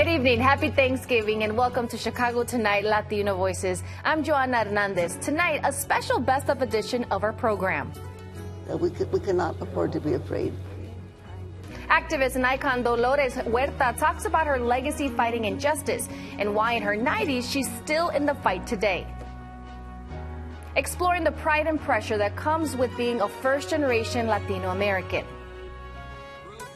Good evening, happy Thanksgiving, and welcome to Chicago Tonight Latino Voices. I'm Joanna Hernandez. Tonight, a special best of edition of our program. We cannot afford to be afraid. Activist and icon Dolores Huerta talks about her legacy fighting injustice and why in her 90s she's still in the fight today. Exploring the pride and pressure that comes with being a first-generation Latino American.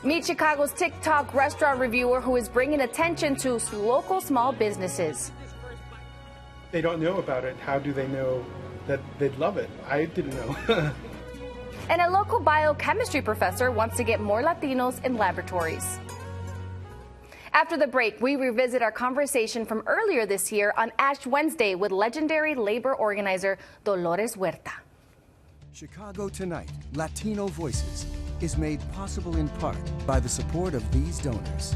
Meet Chicago's TikTok restaurant reviewer who is bringing attention to local small businesses. They don't know about it. How do they know that they'd love it? I didn't know. And a local biochemistry professor wants to get more Latinos in laboratories. After the break, we revisit our conversation from earlier this year on Ash Wednesday with legendary labor organizer Dolores Huerta. Chicago Tonight, Latino Voices, is made possible in part by the support of these donors.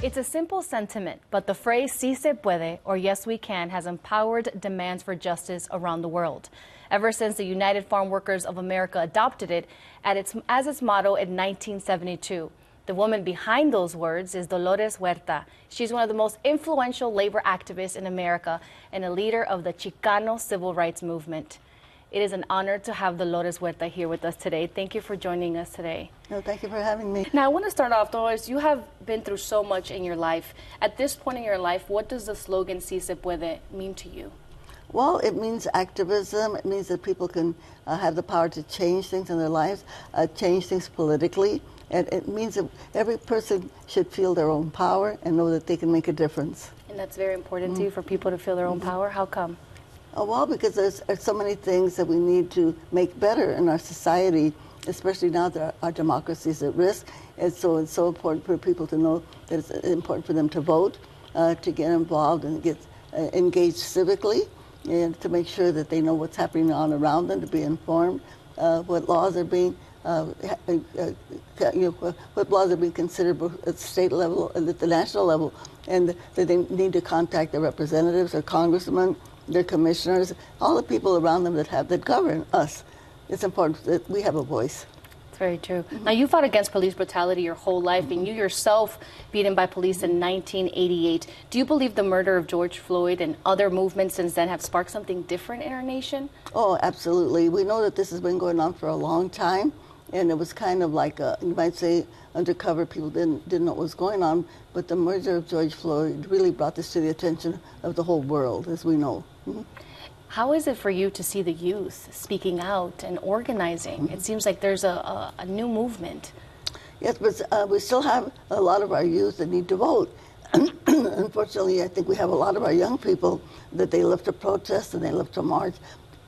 It's a simple sentiment, but the phrase "Si se puede" or "Yes we can" has empowered demands for justice around the world. Ever since the United Farm Workers of America adopted it as its motto in 1972. The woman behind those words is Dolores Huerta. She's one of the most influential labor activists in America and a leader of the Chicano civil rights movement. It is an honor to have Dolores Huerta here with us today. Thank you for joining us today. No, thank you for having me. Now, I want to start off, Dolores, you have been through so much in your life. At this point in your life, what does the slogan "Si se puede" mean to you? Well, it means activism. It means that people can have the power to change things in their lives, change things politically. And it means that every person should feel their own power and know that they can make a difference. And that's very important to you, for people to feel their own power. How come? Well, because there's so many things that we need to make better in our society, especially now that our democracy is at risk. And so it's so important for people to know that it's important for them to vote, to get involved and get engaged civically, and to make sure that they know what's happening on around them, to be informed, what laws are being what laws are being considered at the state level and at the national level, and that they need to contact their representatives, their congressmen, their commissioners, all the people around them that govern us. It's important that we have a voice. It's very true. Now, you fought against police brutality your whole life, and you yourself beaten by police in 1988. Do you believe the murder of George Floyd and other movements since then have sparked something different in our nation? Oh, absolutely. We know that this has been going on for a long time. And it was kind of like, you might say, undercover. People didn't know what was going on. But the murder of George Floyd really brought this to the attention of the whole world, as we know. How is it for you to see the youth speaking out and organizing? It seems like there's a new movement. Yes, but we still have a lot of our youth that need to vote. Unfortunately, I think we have a lot of our young people that they love to protest and they love to march.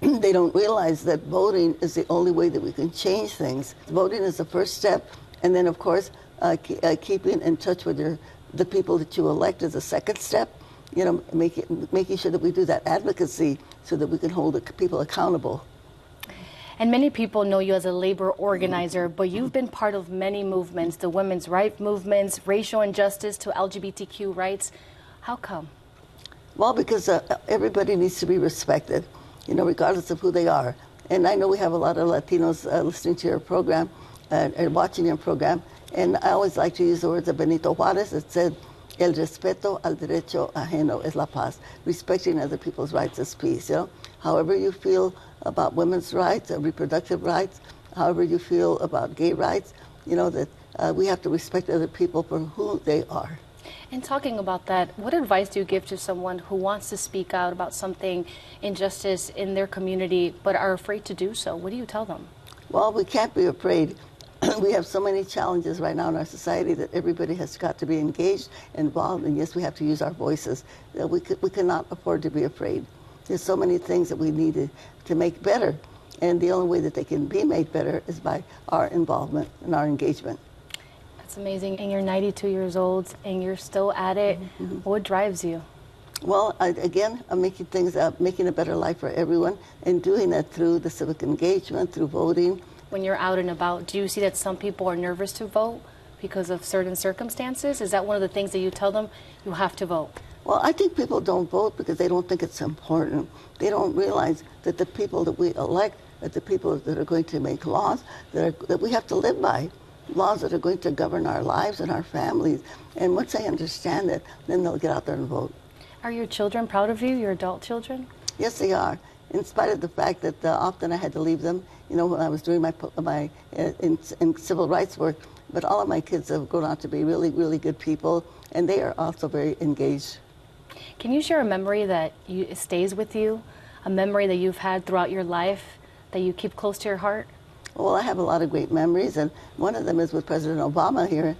They don't realize that voting is the only way that we can change things. Voting is the first step, and then, of course, keeping in touch with the people that you elect is the second step. You know, making sure that we do that advocacy so that we can hold the people accountable. And many people know you as a labor organizer, but you've been part of many movements, the women's rights movements, racial injustice to LGBTQ rights. How come? Well, because everybody needs to be respected, you know, regardless of who they are. And I know we have a lot of Latinos listening to your program and watching your program. And I always like to use the words of Benito Juarez that said, "El respeto al derecho ajeno es la paz." Respecting other people's rights is peace. You know, however you feel about women's rights, reproductive rights, however you feel about gay rights, you know that we have to respect other people for who they are. And talking about that, what advice do you give to someone who wants to speak out about something, injustice in their community, but are afraid to do so? What do you tell them? Well, we can't be afraid. We have so many challenges right now in our society that everybody has got to be engaged, involved, and yes, we have to use our voices. We cannot afford to be afraid. There's so many things that we need to make better, and the only way that they can be made better is by our involvement and our engagement. That's amazing. And you're 92 years old, and you're still at it. What drives you? Well, again, I'm making things up, making a better life for everyone, and doing that through the civic engagement, through voting. When you're out and about, do you see that some people are nervous to vote because of certain circumstances? Is that one of the things that you tell them? You have to vote. Well, I think people don't vote because they don't think it's important. They don't realize that the people that we elect are the people that are going to make laws that we have to live by, laws that are going to govern our lives and our families. And once they understand it, then they'll get out there and vote. Are your children proud of you, your adult children? Yes, they are. In spite of the fact that often I had to leave them, you know, when I was doing my in civil rights work. But all of my kids have grown out to be really, really good people, and they are also very engaged. Can you share a memory that stays with you, a memory that you've had throughout your life that you keep close to your heart? Well, I have a lot of great memories, and one of them is with President Obama here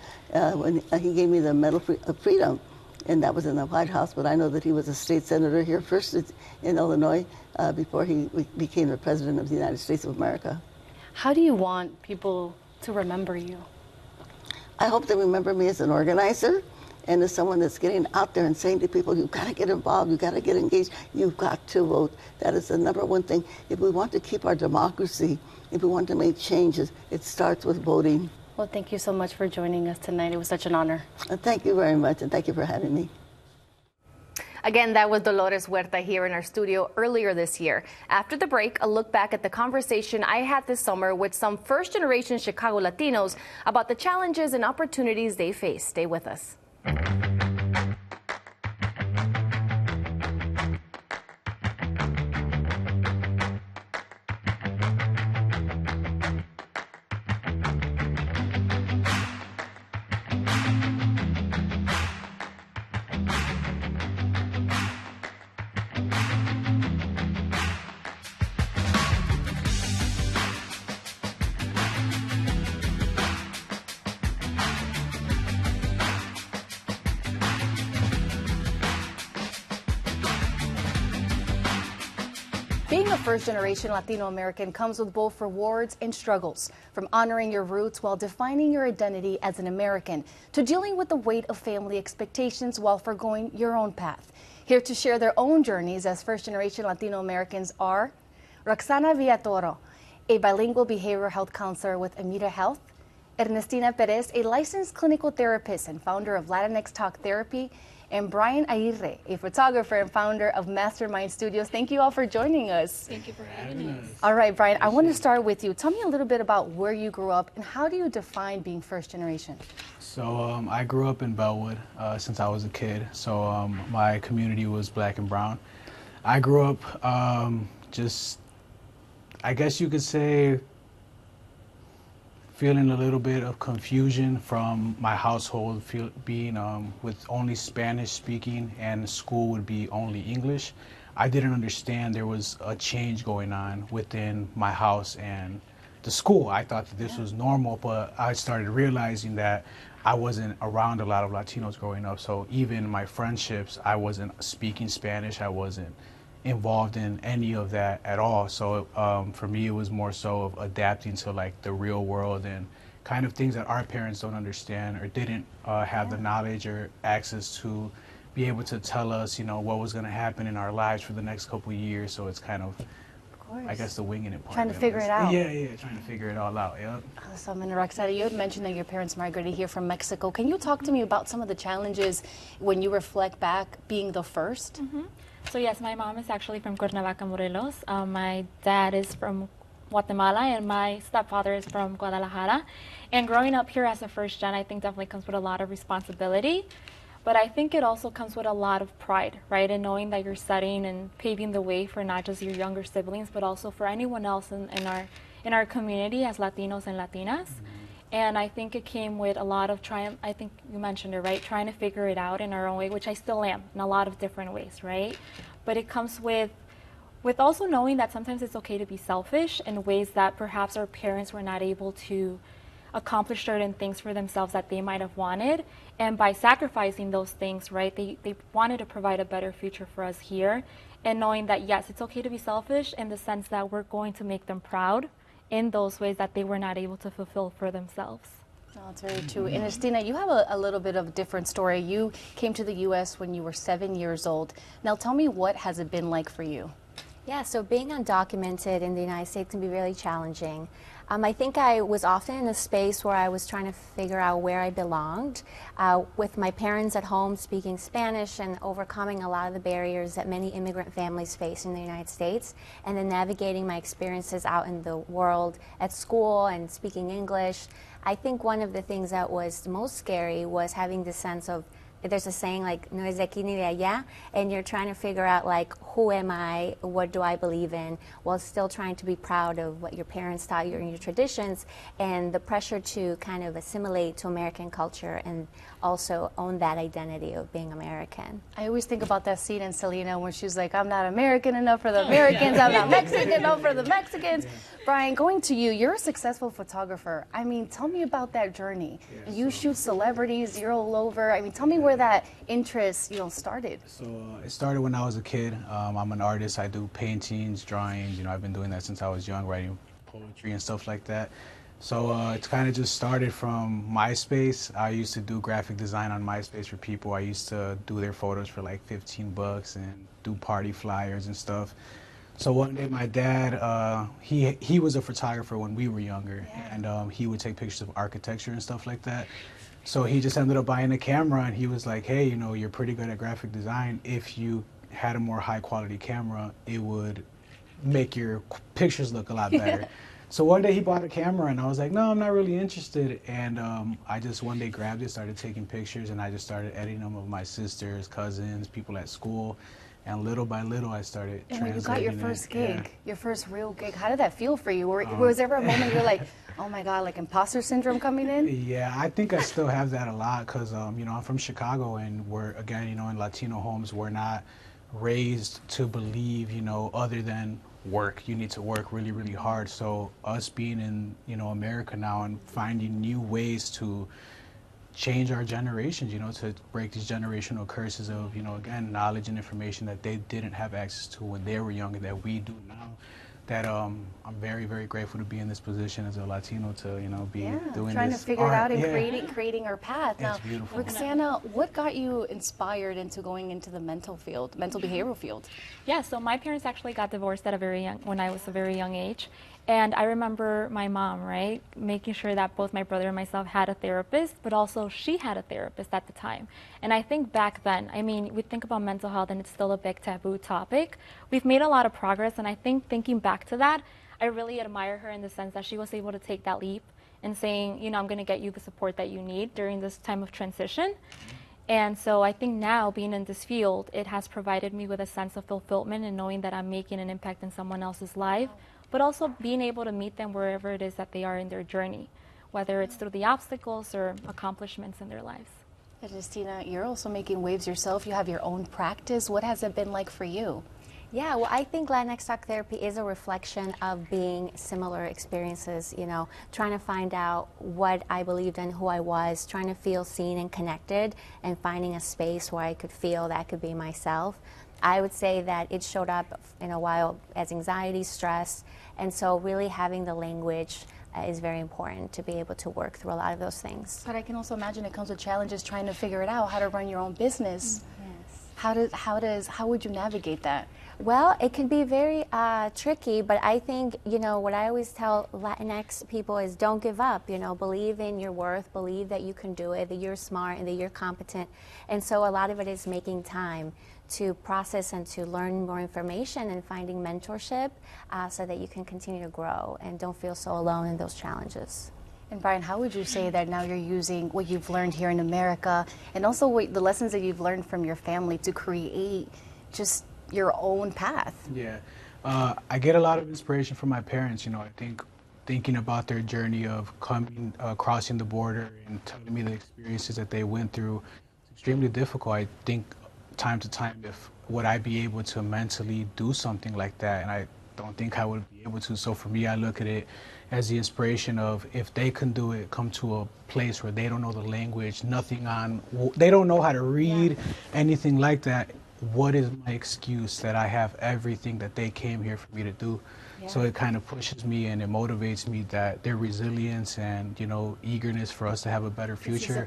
when he gave me the Medal of Freedom, and that was in the White House. But I know that he was a state senator here first in Illinois before he became the President of the United States of America. How do you want people to remember you? I hope they remember me as an organizer and as someone that's getting out there and saying to people, you've got to get involved, you've got to get engaged, you've got to vote. That is the number one thing. If we want to keep our democracy, if we want to make changes, it starts with voting. Well, thank you so much for joining us tonight. It was such an honor. Thank you very much, and thank you for having me. Again, that was Dolores Huerta here in our studio earlier this year. After the break, a look back at the conversation I had this summer with some first-generation Chicago Latinos about the challenges and opportunities they face. Stay with us. Being a first-generation Latino American comes with both rewards and struggles, from honoring your roots while defining your identity as an American, to dealing with the weight of family expectations while forgoing your own path. Here to share their own journeys as first-generation Latino Americans are Roxana Villatoro, a bilingual behavioral health counselor with Amira Health, Ernestina Perez, a licensed clinical therapist and founder of Latinx Talk Therapy, and Brian Aguirre, a photographer and founder of Mastermind Studios. Thank you all for joining us. Thank you for having us. All right, Brian, I want to start with you. Tell me a little bit about where you grew up and how do you define being first generation? So I grew up in Bellwood since I was a kid. So my community was black and brown. I grew up just, I guess you could say, feeling a little bit of confusion from my household, being with only Spanish speaking and school would be only English. I didn't understand there was a change going on within my house and the school. I thought that this was normal, but I started realizing that I wasn't around a lot of Latinos growing up. So even my friendships, I wasn't speaking Spanish. I wasn't involved in any of that at all. So for me, it was more so of adapting to like the real world and kind of things that our parents don't understand or didn't have the knowledge or access to be able to tell us, you know, what was going to happen in our lives for the next couple of years. So it's kind of I guess the winging it part. Trying to figure it out. Yeah, trying to figure it all out, yeah. So, Roxana, you had mentioned that your parents migrated here from Mexico. Can you talk to me about some of the challenges when you reflect back being the first? Mm-hmm. So yes, my mom is actually from Cuernavaca, Morelos. My dad is from Guatemala, and my stepfather is from Guadalajara. And growing up here as a first gen, I think definitely comes with a lot of responsibility. But I think it also comes with a lot of pride, right? And knowing that you're setting and paving the way for not just your younger siblings, but also for anyone else in our community as Latinos and Latinas. And I think it came with a lot of trying, I think you mentioned it, right? Trying to figure it out in our own way, which I still am in a lot of different ways, right? But it comes with also knowing that sometimes it's okay to be selfish in ways that perhaps our parents were not able to accomplish certain things for themselves that they might have wanted. And by sacrificing those things, right, they wanted to provide a better future for us here. And knowing that, yes, it's okay to be selfish in the sense that we're going to make them proud in those ways that they were not able to fulfill for themselves. No, that's very true. And Ernestina, you have a little bit of a different story. You came to the U.S. when you were 7 years old. Now tell me, what has it been like for you? Yeah, so being undocumented in the United States can be really challenging. I think I was often in a space where I was trying to figure out where I belonged, with my parents at home speaking Spanish and overcoming a lot of the barriers that many immigrant families face in the United States, and then navigating my experiences out in the world at school and speaking English. I think one of the things that was most scary was having the sense of, there's a saying like, no es de aquí ni de allá, and you're trying to figure out like, who am I, what do I believe in, while still trying to be proud of what your parents taught you and your traditions, and the pressure to kind of assimilate to American culture and also own that identity of being American. I always think about that scene in Selena when she's like, I'm not American enough for the Americans, I'm not Mexican enough for the Mexicans. Brian, going to you, you're a successful photographer. I mean, tell me about that journey. You shoot celebrities, you're all over. I mean, tell me where that interest, started. So it started when I was a kid. I'm an artist. I do paintings, drawings. I've been doing that since I was young, writing poetry and stuff like that. So it's kind of just started from MySpace. I used to do graphic design on MySpace for people. I used to do their photos for like $15 and do party flyers and stuff. So one day my dad, he was a photographer when we were younger, and he would take pictures of architecture and stuff like that. So he just ended up buying a camera, and he was like, hey, you're pretty good at graphic design. If you had a more high quality camera, it would make your pictures look a lot better. So one day he bought a camera, and I was like, no, I'm not really interested. And I just one day grabbed it, started taking pictures, and I just started editing them of my sisters, cousins, people at school. And little by little, I started translating. And when you got your first gig, your first real gig, how did that feel for you? Was there a moment you're like, oh my God, like imposter syndrome coming in? Yeah, I think I still have that a lot because, I'm from Chicago, and we're, again, in Latino homes, we're not raised to believe, other than work. You need to work really, really hard. So us being in, America now and finding new ways to change our generations, to break these generational curses of, again, knowledge and information that they didn't have access to when they were younger that we do now. That I'm very, very grateful to be in this position as a Latino to, be doing trying this to figure art. it out and creating our path. It's Now, beautiful. Roxana, what got you inspired into going into the mental behavioral field? Yeah, so my parents actually got divorced at when I was a very young age. And I remember my mom, right, making sure that both my brother and myself had a therapist, but also she had a therapist at the time. And I think back then, we think about mental health and it's still a big taboo topic. We've made a lot of progress, and I think thinking back to that, I really admire her in the sense that she was able to take that leap and saying, I'm going to get you the support that you need during this time of transition. And so I think now, being in this field, it has provided me with a sense of fulfillment and knowing that I'm making an impact in someone else's life, but also being able to meet them wherever it is that they are in their journey, whether it's through the obstacles or accomplishments in their lives. Justina, you're also making waves yourself. You have your own practice. What has it been like for you? Yeah, well, I think Latinx talk therapy is a reflection of being similar experiences, trying to find out what I believed in, who I was, trying to feel seen and connected, and finding a space where I could feel that I could be myself. I would say that it showed up in a while as anxiety, stress, and so really having the language is very important to be able to work through a lot of those things. But I can also imagine it comes with challenges trying to figure it out, how to run your own business. Yes. How would you navigate that? Well, it can be very tricky, but I think, what I always tell Latinx people is don't give up, believe in your worth, believe that you can do it, that you're smart and that you're competent. And so a lot of it is making time to process and to learn more information and finding mentorship so that you can continue to grow and don't feel so alone in those challenges. And Brian, how would you say that now you're using what you've learned here in America and also the lessons that you've learned from your family to create just your own path? Yeah, I get a lot of inspiration from my parents. I think thinking about their journey of coming, crossing the border and telling me the experiences that they went through, it's extremely difficult. I think time to time, if would I be able to mentally do something like that, and I don't think I would be able to. So for me, I look at it as the inspiration of if they can do it, come to a place where they don't know the language, they don't know how to read, anything like that. What is my excuse that I have everything that they came here for me to do? Yeah. So it kind of pushes me and it motivates me that their resilience and, eagerness for us to have a better future.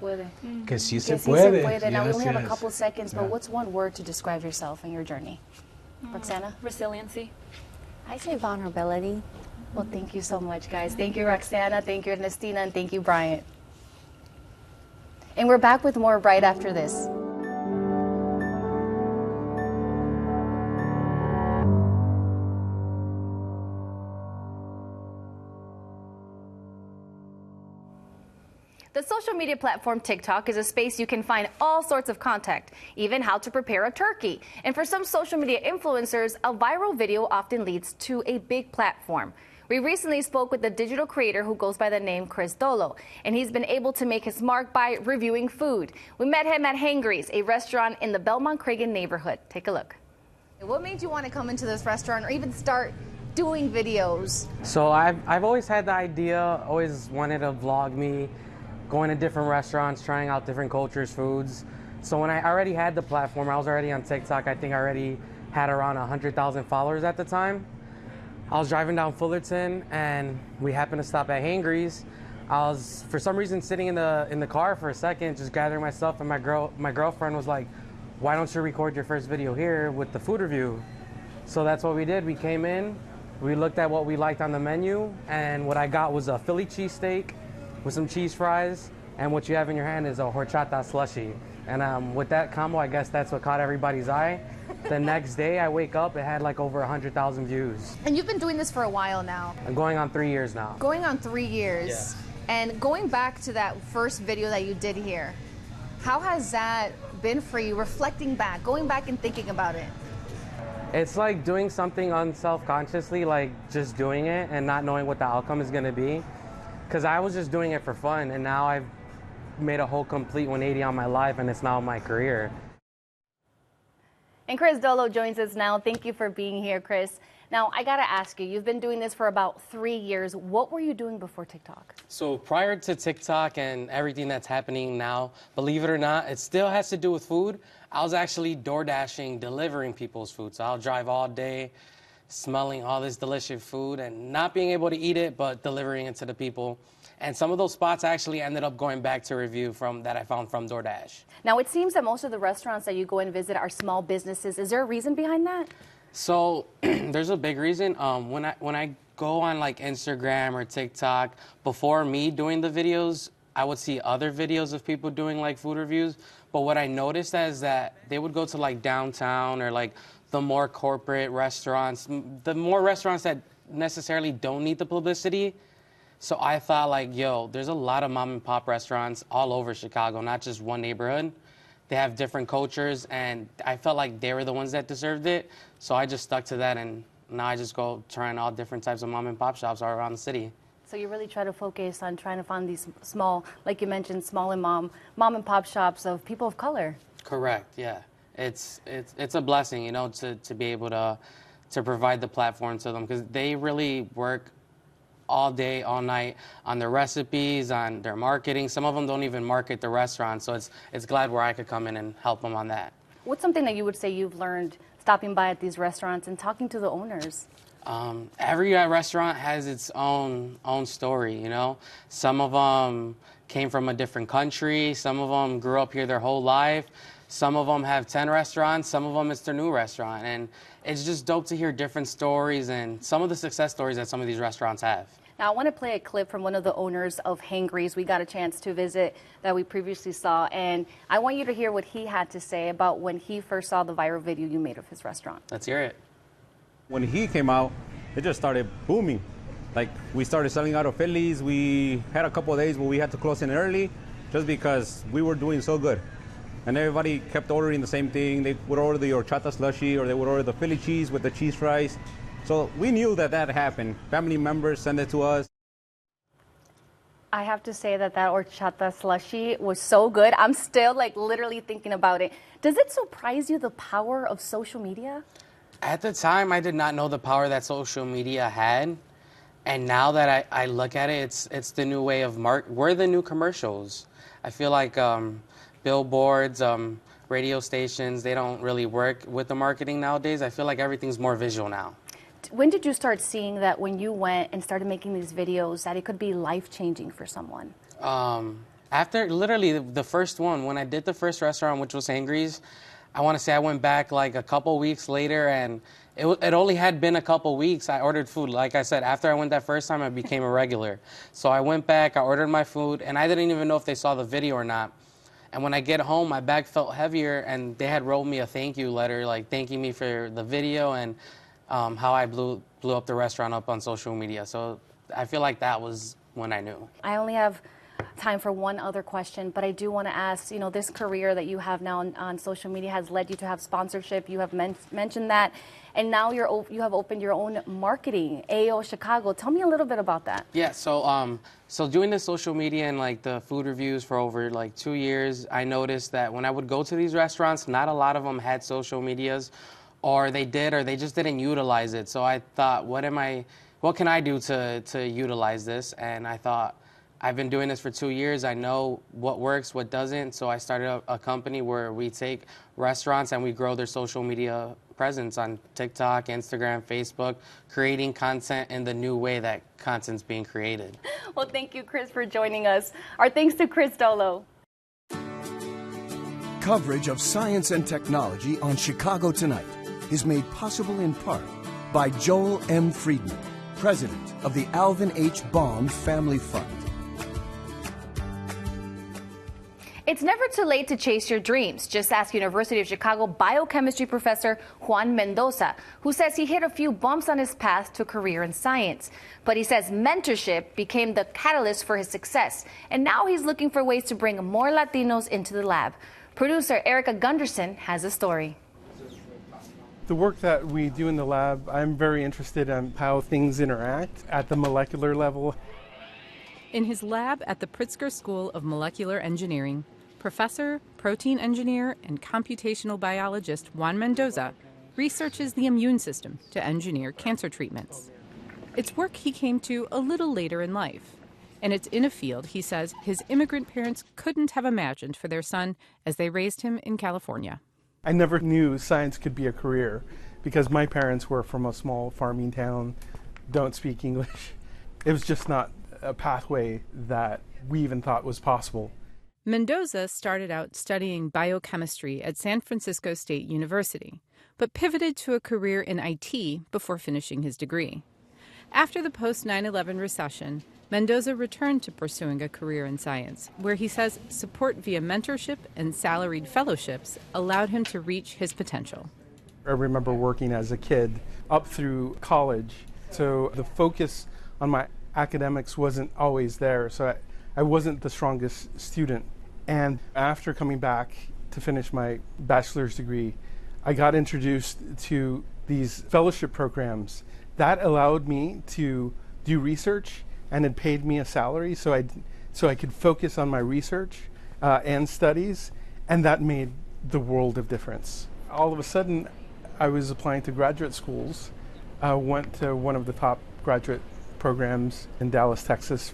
Que sí se puede. Now we only have a couple seconds, but what's one word to describe yourself and your journey? Roxana? Resiliency. I say vulnerability. Well, thank you so much, guys. Thank you, Roxana. Thank you, Ernestina. And thank you, Bryant. And we're back with more right after this. The social media platform TikTok is a space you can find all sorts of content, even how to prepare a turkey. And for some social media influencers, a viral video often leads to a big platform. We recently spoke with the digital creator who goes by the name Chris Dolo, and he's been able to make his mark by reviewing food. We met him at Hangry's, a restaurant in the Belmont-Cragen neighborhood. Take a look. What made you want to come into this restaurant or even start doing videos? So I've always had the idea, always wanted to vlog me, going to different restaurants, trying out different cultures, foods. So when I already had the platform, I was already on TikTok. I think I already had around 100,000 followers at the time. I was driving down Fullerton and we happened to stop at Hangry's. I was, for some reason, sitting in the car for a second, just gathering myself, and my girlfriend was like, "Why don't you record your first video here with the food review?" So that's what we did. We came in, we looked at what we liked on the menu, and what I got was a Philly cheesesteak with some cheese fries, and what you have in your hand is a horchata slushy. And with that combo, I guess that's what caught everybody's eye. The next day I wake up, it had like over 100,000 views. And you've been doing this for a while now. I'm going on 3 years now. Going on 3 years. Yeah. And going back to that first video that you did here, how has that been for you, reflecting back, going back and thinking about it? It's like doing something unself-consciously, like just doing it and not knowing what the outcome is gonna be. Because I was just doing it for fun, and now I've made a whole complete 180 on my life, and it's now my career. And Chris Dolo joins us now. Thank you for being here, Chris. Now, I gotta ask you, you've been doing this for about 3 years. What were you doing before TikTok? So prior to TikTok and everything that's happening now, believe it or not, it still has to do with food. I was actually door dashing, delivering people's food. So I'll drive all day, smelling all this delicious food and not being able to eat it, but delivering it to the people. And some of those spots actually ended up going back to review that I found from DoorDash. Now, it seems that most of the restaurants that you go and visit are small businesses. Is there a reason behind that? So there's a big reason. When I go on like Instagram or TikTok, before me doing the videos, I would see other videos of people doing like food reviews. But what I noticed is that they would go to like downtown or like the more corporate restaurants, the more restaurants that necessarily don't need the publicity. So I thought like, yo, there's a lot of mom and pop restaurants all over Chicago, not just one neighborhood. They have different cultures, and I felt like they were the ones that deserved it. So I just stuck to that, and now I just go trying all different types of mom and pop shops all around the city. So you really try to focus on trying to find these small, like you mentioned, small and mom and pop shops of people of color. Correct, yeah. It's a blessing, you know, to be able to provide the platform to them, because they really work all day, all night on their recipes, on their marketing. Some of them don't even market the restaurant, so it's glad where I could come in and help them on that. What's something that you would say you've learned stopping by at these restaurants and talking to the owners? Every restaurant has its own story, you know. Some of them came from a different country. Some of them grew up here their whole life. Some of them have 10 restaurants. Some of them it's their new restaurant. And it's just dope to hear different stories and some of the success stories that some of these restaurants have. Now, I want to play a clip from one of the owners of Hangry's we got a chance to visit that we previously saw. And I want you to hear what he had to say about when he first saw the viral video you made of his restaurant. Let's hear it. When he came out, it just started booming. Like, we started selling out of Phillies. We had a couple of days where we had to close in early just because we were doing so good. And everybody kept ordering the same thing. They would order the horchata slushy, or they would order the Philly cheese with the cheese fries. So we knew that happened. Family members sent it to us. I have to say that horchata slushy was so good. I'm still like literally thinking about it. Does it surprise you the power of social media? At the time, I did not know the power that social media had. And now that I look at it, it's the new way of we're the new commercials. I feel like billboards, radio stations, they don't really work with the marketing nowadays. I feel like everything's more visual now. When did you start seeing that when you went and started making these videos that it could be life-changing for someone? After literally the first one, when I did the first restaurant, which was Hangry's, I want to say I went back like a couple weeks later, and it only had been a couple weeks. I ordered food. Like I said, after I went that first time, I became a regular. So I went back, I ordered my food, and I didn't even know if they saw the video or not. And when I get home, my bag felt heavier, and they had wrote me a thank you letter, like thanking me for the video and how I blew up the restaurant up on social media. So I feel like that was when I knew. I only have time for one other question, but I do want to ask, you know, this career that you have now on social media has led you to have sponsorship. You have mentioned that, and now you have opened your own marketing, AO Chicago. Tell me a little bit about that. Yeah, so doing the social media and like the food reviews for over like 2 years, I noticed that when I would go to these restaurants, not a lot of them had social medias, or they did, or they just didn't utilize it. So I thought, what can I do to utilize this? And I thought, I've been doing this for 2 years. I know what works, what doesn't. So I started a company where we take restaurants and we grow their social media presence on TikTok, Instagram, Facebook, creating content in the new way that content's being created. Well, thank you, Chris, for joining us. Our thanks to Chris Dolo. Coverage of science and technology on Chicago Tonight is made possible in part by Joel M. Friedman, president of the Alvin H. Bond Family Fund. It's never too late to chase your dreams. Just ask University of Chicago biochemistry professor Juan Mendoza, who says he hit a few bumps on his path to a career in science. But he says mentorship became the catalyst for his success, and now he's looking for ways to bring more Latinos into the lab. Producer Erica Gunderson has a story. The work that we do in the lab, I'm very interested in how things interact at the molecular level. In his lab at the Pritzker School of Molecular Engineering, professor, protein engineer, and computational biologist Juan Mendoza researches the immune system to engineer cancer treatments. It's work he came to a little later in life, and it's in a field he says his immigrant parents couldn't have imagined for their son as they raised him in California. I never knew science could be a career because my parents were from a small farming town, don't speak English. It was just not a pathway that we even thought was possible. Mendoza started out studying biochemistry at San Francisco State University, but pivoted to a career in IT before finishing his degree. After the post-9/11 recession, Mendoza returned to pursuing a career in science, where he says support via mentorship and salaried fellowships allowed him to reach his potential. I remember working as a kid up through college, so the focus on my academics wasn't always there, so I wasn't the strongest student. And after coming back to finish my bachelor's degree, I got introduced to these fellowship programs that allowed me to do research, and it paid me a salary so I could focus on my research and studies, and that made the world of difference. All of a sudden, I was applying to graduate schools, went to one of the top graduate programs in Dallas, Texas.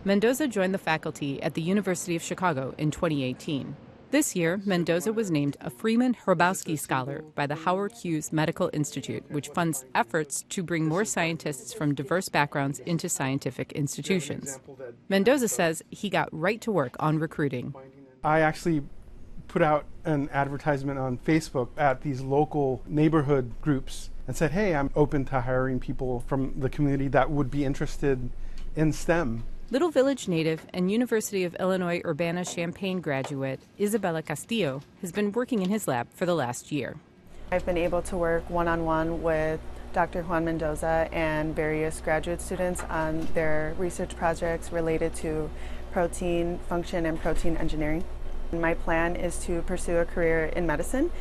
Mendoza joined the faculty at the University of Chicago in 2018. This year, Mendoza was named a Freeman Hrabowski Scholar by the Howard Hughes Medical Institute, which funds efforts to bring more scientists from diverse backgrounds into scientific institutions. Mendoza says he got right to work on recruiting. I actually put out an advertisement on Facebook at these local neighborhood groups and said, hey, I'm open to hiring people from the community that would be interested in STEM. Little Village native and University of Illinois Urbana-Champaign graduate Isabella Castillo has been working in his lab for the last year. I've been able to work one-on-one with Dr. Juan Mendoza and various graduate students on their research projects related to protein function and protein engineering. My plan is to pursue a career in medicine,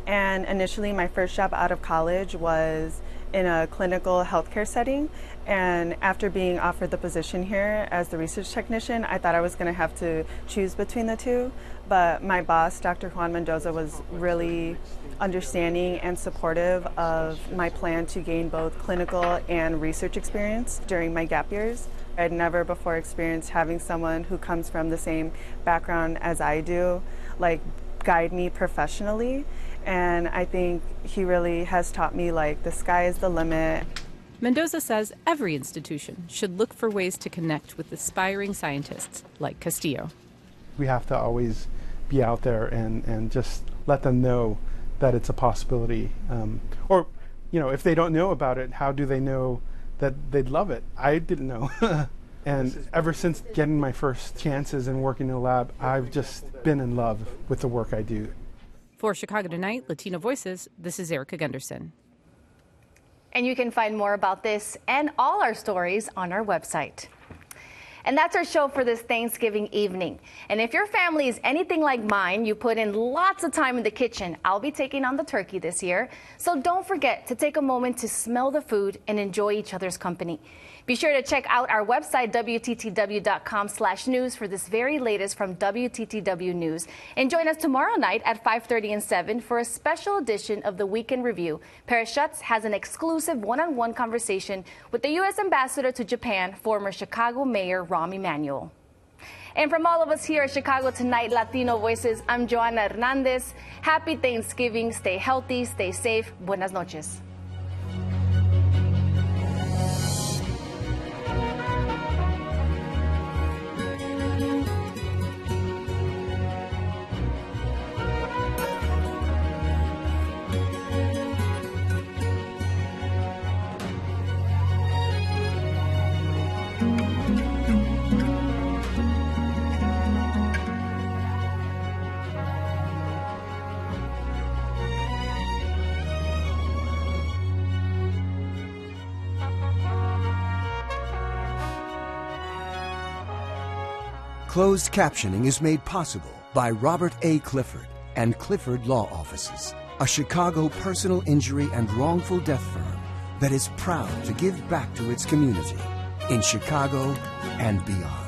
and initially my first job out of college was in a clinical healthcare setting, and after being offered the position here as the research technician, I thought I was going to have to choose between the two, but my boss, Dr. Juan Mendoza, was really understanding and supportive of my plan to gain both clinical and research experience during my gap years. I'd never before experienced having someone who comes from the same background as I do, like, guide me professionally. And I think he really has taught me, like, the sky is the limit. Mendoza says every institution should look for ways to connect with aspiring scientists like Castillo. We have to always be out there and just let them know that it's a possibility. Or, if they don't know about it, how do they know that they'd love it? I didn't know. And ever since getting my first chances and working in a lab, I've just been in love with the work I do. For Chicago Tonight, Latino Voices, this is Erica Gunderson. And you can find more about this and all our stories on our website. And that's our show for this Thanksgiving evening. And if your family is anything like mine, you put in lots of time in the kitchen. I'll be taking on the turkey this year. So don't forget to take a moment to smell the food and enjoy each other's company. Be sure to check out our website, WTTW.com/news, for this very latest from WTTW News. And join us tomorrow night at 5:30 and 7 for a special edition of the Weekend Review. Paris Schutz has an exclusive one-on-one conversation with the U.S. Ambassador to Japan, former Chicago Mayor Rahm Emanuel. And from all of us here at Chicago Tonight, Latino Voices, I'm Joanna Hernandez. Happy Thanksgiving. Stay healthy, stay safe. Buenas noches. Closed captioning is made possible by Robert A. Clifford and Clifford Law Offices, a Chicago personal injury and wrongful death firm that is proud to give back to its community in Chicago and beyond.